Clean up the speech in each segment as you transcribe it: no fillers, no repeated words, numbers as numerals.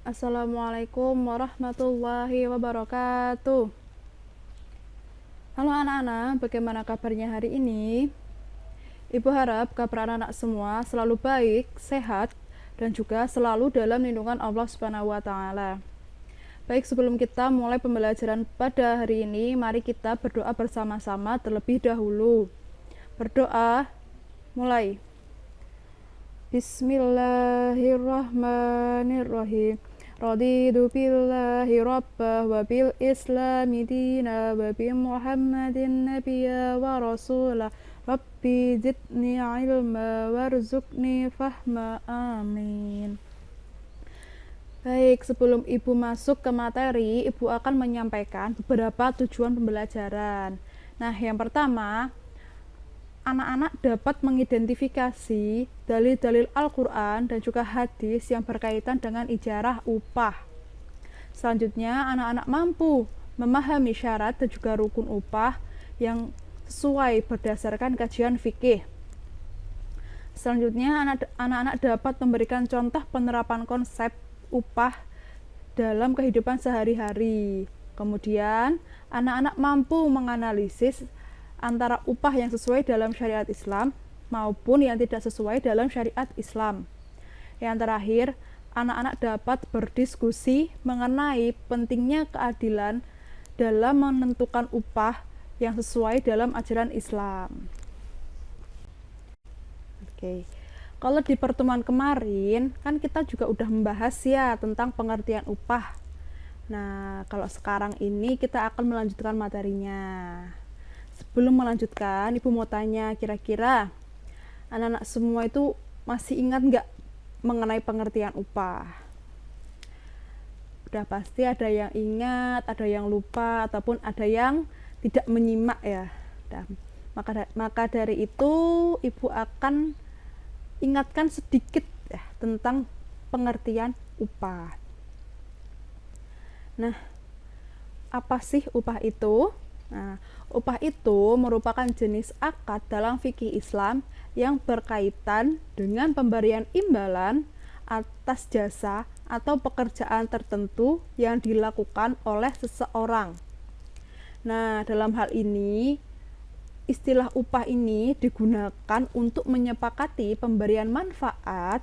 Assalamualaikum warahmatullahi wabarakatuh. Halo anak-anak, bagaimana kabarnya hari ini? Ibu harap kabar anak-anak semua selalu baik, sehat, dan juga selalu dalam lindungan Allah Subhanahu wa Ta'ala. Baik, sebelum kita mulai pembelajaran pada hari ini, mari kita berdoa bersama-sama terlebih dahulu. Berdoa, mulai. Bismillahirrahmanirrahim. Raditu billahi rabbah wa bil islami dina wa bi muhammadin nabiyya wa rasulah. Rabbi zidni ilma warzuqni fahma, amin. Baik, sebelum Ibu masuk ke materi, Ibu akan menyampaikan beberapa tujuan pembelajaran. Nah, yang pertama, anak-anak dapat mengidentifikasi dalil-dalil Al-Quran dan juga hadis yang berkaitan dengan ijarah upah. Selanjutnya, anak-anak mampu memahami syarat dan juga rukun upah yang sesuai berdasarkan kajian fikih. Selanjutnya, anak-anak dapat memberikan contoh penerapan konsep upah dalam kehidupan sehari-hari. Kemudian, anak-anak mampu menganalisis antara upah yang sesuai dalam syariat Islam maupun yang tidak sesuai dalam syariat Islam. Yang terakhir, anak-anak dapat berdiskusi mengenai pentingnya keadilan dalam menentukan upah yang sesuai dalam ajaran Islam. Oke. Kalau di pertemuan kemarin, kan kita juga udah membahas ya tentang pengertian upah. Nah, kalau sekarang ini kita akan melanjutkan materinya. Sebelum melanjutkan, Ibu mau tanya, kira-kira anak-anak semua itu masih ingat nggak mengenai pengertian upah? Udah pasti ada yang ingat, ada yang lupa, ataupun ada yang tidak menyimak ya. Nah, maka dari itu Ibu akan ingatkan sedikit ya tentang pengertian upah. Nah, apa sih upah itu? Nah, upah itu merupakan jenis akad dalam fikih Islam yang berkaitan dengan pemberian imbalan atas jasa atau pekerjaan tertentu yang dilakukan oleh seseorang. Nah, dalam hal ini istilah upah ini digunakan untuk menyepakati pemberian manfaat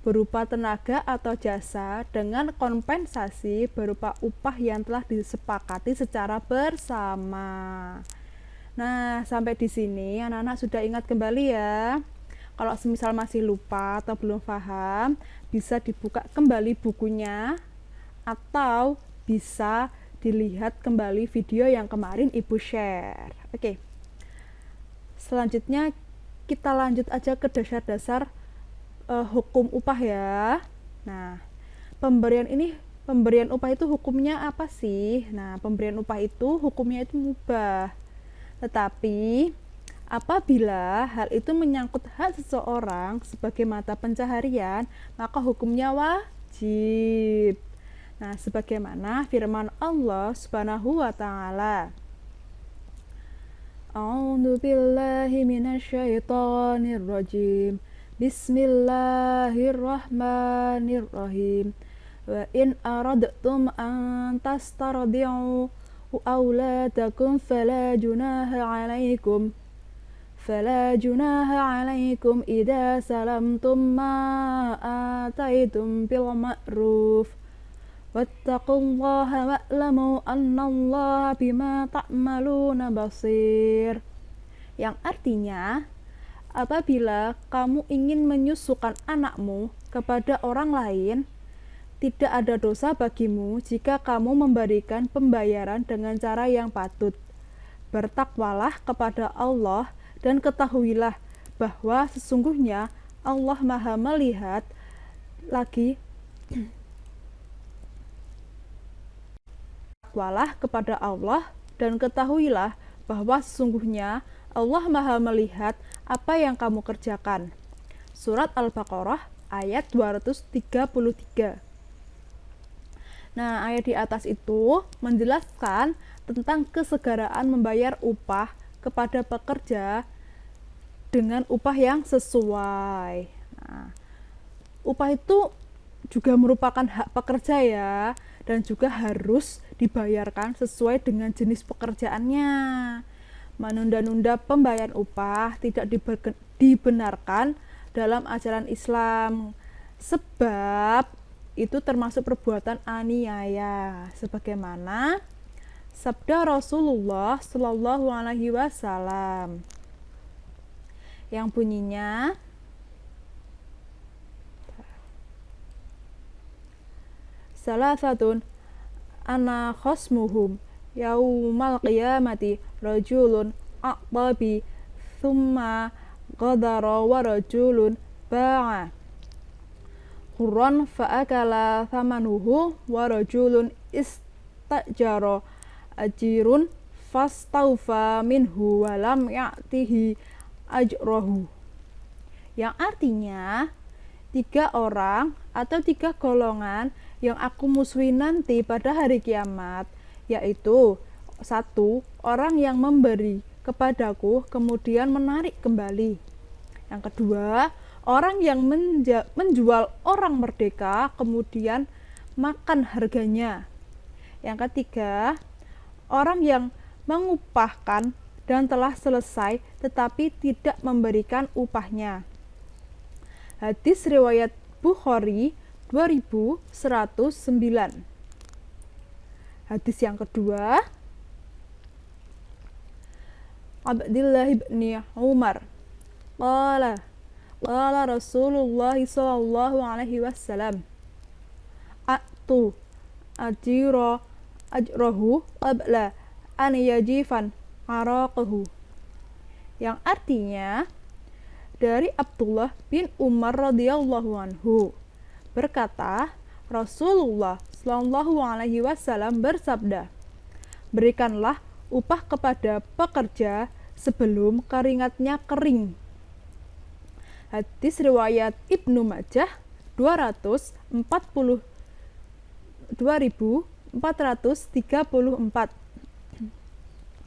berupa tenaga atau jasa dengan kompensasi berupa upah yang telah disepakati secara bersama. Nah, sampai di sini anak-anak sudah ingat kembali ya. Kalau semisal masih lupa atau belum paham, bisa dibuka kembali bukunya atau bisa dilihat kembali video yang kemarin Ibu share. Oke. Selanjutnya kita lanjut aja ke dasar-dasar hukum upah ya. Nah, pemberian upah itu hukumnya apa sih? Nah, pemberian upah itu hukumnya itu mubah. Tetapi apabila hal itu menyangkut hak seseorang sebagai mata pencaharian, maka hukumnya wajib. Nah, sebagaimana firman Allah Subhanahu wa Ta'ala. A'udzu billahi minasyaitonir rajim. Bismillahirrahmanirrahim. Wa in aradtum an tastardi'u auladakum fala junaha 'alaikum idza salamtum ma ataitum bil ma'ruf. Wattaqullaha wa'lamu annallaha bima ta'maluna basir. Yang artinya, apabila kamu ingin menyusukan anakmu kepada orang lain, tidak ada dosa bagimu jika kamu memberikan pembayaran dengan cara yang patut. Bertakwalah kepada Allah dan ketahuilah bahwa sesungguhnya Allah Maha melihat Takwalah kepada Allah dan ketahuilah bahwa sesungguhnya Allah Maha melihat apa yang kamu kerjakan. Surat Al-Baqarah ayat 233. Nah, ayat di atas itu menjelaskan tentang kesegaraan membayar upah kepada pekerja dengan upah yang sesuai. Nah, upah itu juga merupakan hak pekerja ya, dan juga harus dibayarkan sesuai dengan jenis pekerjaannya. Menunda-nunda pembayaran upah tidak dibenarkan dalam ajaran Islam, sebab itu termasuk perbuatan aniaya, sebagaimana sabda Rasulullah Shallallahu Alaihi Wasallam yang bunyinya, salasatun ana khosmuhum yaumal qiyamati rajulun aqtabi thumma qadara wa rajulun ba'a qurran fa'akala thamanuhu wa rajulun istajara ajirun fastaufa minhu walam ya'tihi ajrohu, yang artinya 3 orang atau 3 golongan yang aku musuhi nanti pada hari kiamat, yaitu 1. Orang yang memberi kepadaku kemudian menarik kembali. Yang kedua, orang yang menjual orang merdeka kemudian makan harganya. Yang ketiga, orang yang mengupahkan dan telah selesai tetapi tidak memberikan upahnya. Hadis riwayat Bukhari 2109. Hadis yang kedua, Abdullah bin Umar qala Rasulullah sallallahu alaihi wasallam atu ajira ajrahu qabla an yajifan araqahu, yang artinya dari Abdullah bin Umar radhiyallahu anhu berkata, Rasulullah Shallallahu Alaihi Wasallam bersabda, berikanlah upah kepada pekerja sebelum keringatnya kering. Hadis riwayat Ibnu Majah 2434.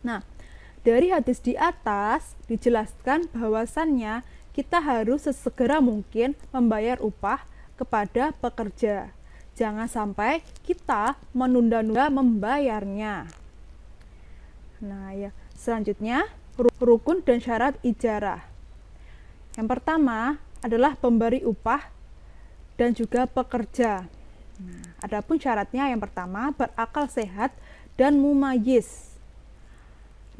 Nah, dari hadis di atas dijelaskan bahwasannya kita harus sesegera mungkin membayar upah kepada pekerja. Jangan sampai kita menunda-nunda membayarnya. Nah, ya, selanjutnya rukun dan syarat ijarah. Yang pertama adalah pemberi upah dan juga pekerja. Nah, adapun syaratnya yang pertama berakal sehat dan mumayyiz.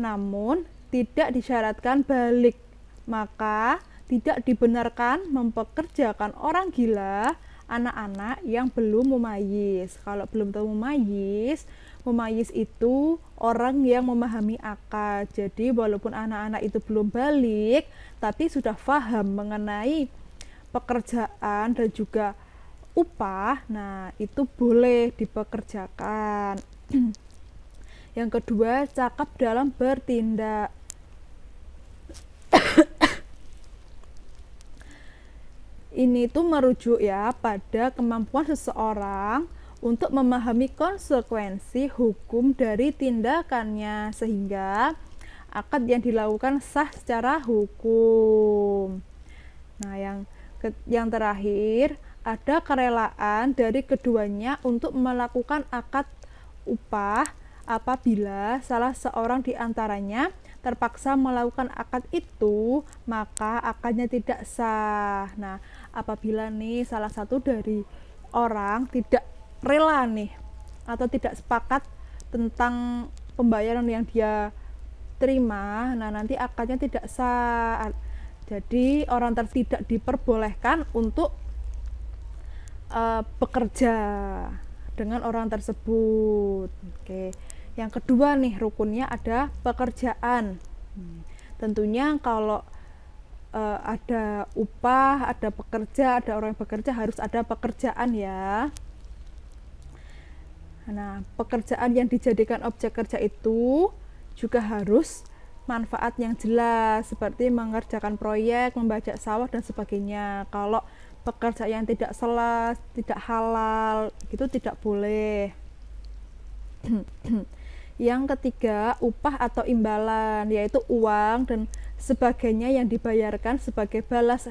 Namun tidak disyaratkan balik, maka tidak dibenarkan mempekerjakan orang gila, anak-anak yang belum mumayyiz. Kalau belum tahu mumayyiz itu orang yang memahami akal. Jadi walaupun anak-anak itu belum balik, tapi sudah paham mengenai pekerjaan dan juga upah, nah itu boleh dipekerjakan. Yang kedua, cakap dalam bertindak. Ini tuh merujuk ya pada kemampuan seseorang untuk memahami konsekuensi hukum dari tindakannya sehingga akad yang dilakukan sah secara hukum. Nah, yang terakhir, ada kerelaan dari keduanya untuk melakukan akad upah apabila salah seorang di antaranya terpaksa melakukan akad itu, maka akadnya tidak sah. Nah, apabila nih salah satu dari orang tidak rela nih atau tidak sepakat tentang pembayaran yang dia terima, nah nanti akadnya tidak sah. Jadi orang tidak diperbolehkan untuk bekerja dengan orang tersebut. Oke. Yang kedua nih rukunnya ada pekerjaan. Tentunya kalau ada upah, ada pekerja, ada orang yang bekerja, harus ada pekerjaan ya. Nah, pekerjaan yang dijadikan objek kerja itu juga harus manfaat yang jelas, seperti mengerjakan proyek, membajak sawah dan sebagainya. Kalau pekerjaan yang tidak jelas, tidak halal, itu tidak boleh. Yang ketiga, upah atau imbalan, yaitu uang dan sebagainya yang dibayarkan sebagai balas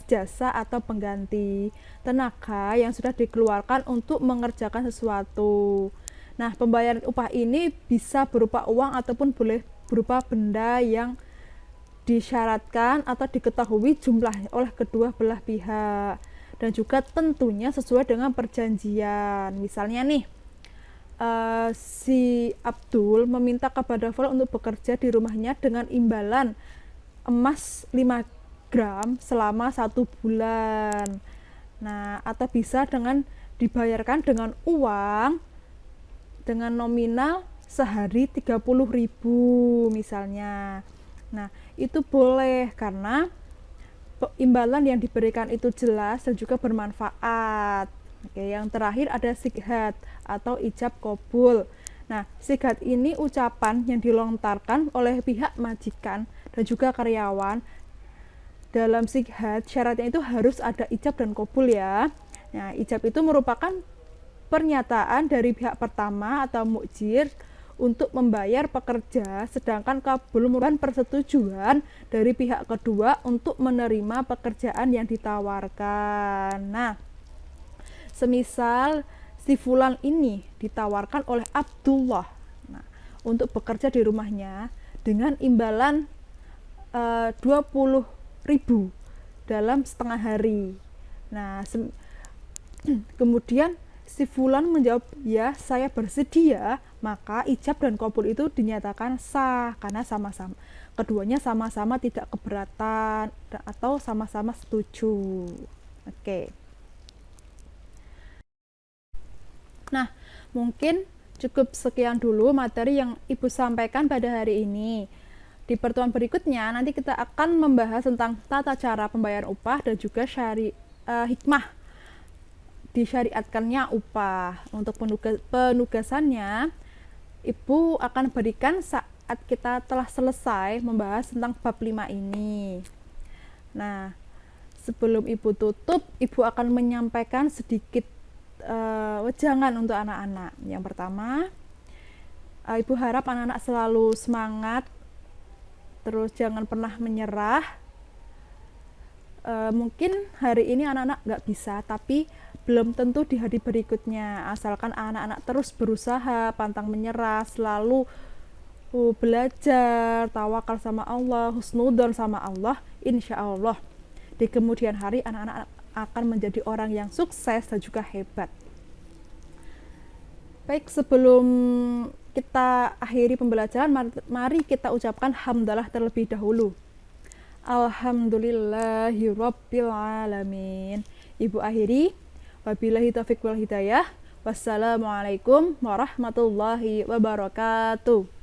jasa atau pengganti tenaga yang sudah dikeluarkan untuk mengerjakan sesuatu. Nah, pembayaran upah ini bisa berupa uang ataupun boleh berupa benda yang disyaratkan atau diketahui jumlahnya oleh kedua belah pihak, dan juga tentunya sesuai dengan perjanjian. Misalnya nih, si Abdul meminta kepada Fulan untuk bekerja di rumahnya dengan imbalan emas 5 gram selama 1 bulan. Nah, atau bisa dengan dibayarkan dengan uang dengan nominal sehari 30.000 misalnya. Nah, itu boleh karena imbalan yang diberikan itu jelas dan juga bermanfaat. Oke, yang terakhir ada sighat atau ijab kabul. Nah, sighat ini ucapan yang dilontarkan oleh pihak majikan dan juga karyawan. Dalam sighat syaratnya itu harus ada ijab dan kabul ya. Nah, ijab itu merupakan pernyataan dari pihak pertama atau mukjir untuk membayar pekerja, sedangkan kabul merupakan persetujuan dari pihak kedua untuk menerima pekerjaan yang ditawarkan. Nah, semisal si Fulan ini ditawarkan oleh Abdullah untuk bekerja di rumahnya dengan imbalan 20.000 dalam setengah hari. Nah, kemudian si Fulan menjawab, ya saya bersedia, maka ijab dan kabul itu dinyatakan sah karena keduanya sama-sama tidak keberatan atau sama-sama setuju. Oke. Nah, mungkin cukup sekian dulu materi yang Ibu sampaikan pada hari ini. Di pertemuan berikutnya nanti kita akan membahas tentang tata cara pembayaran upah dan juga hikmah disyariatkannya upah. Untuk penugasannya Ibu akan berikan saat kita telah selesai membahas tentang bab 5 ini. Nah, sebelum Ibu tutup, Ibu akan menyampaikan sedikit wejangan untuk anak-anak. Yang pertama, Ibu harap anak-anak selalu semangat, terus jangan pernah menyerah. Mungkin hari ini anak-anak nggak bisa, tapi belum tentu di hari berikutnya. Asalkan anak-anak terus berusaha, pantang menyerah, selalu belajar, tawakal sama Allah, husnudzon sama Allah, insya Allah di kemudian hari anak-anak akan menjadi orang yang sukses dan juga hebat. Baik, sebelum kita akhiri pembelajaran, mari kita ucapkan hamdalah terlebih dahulu. Alhamdulillahirabbil alamin. Ibu akhiri, wabillahi taufiq wal hidayah. Wassalamualaikum warahmatullahi wabarakatuh.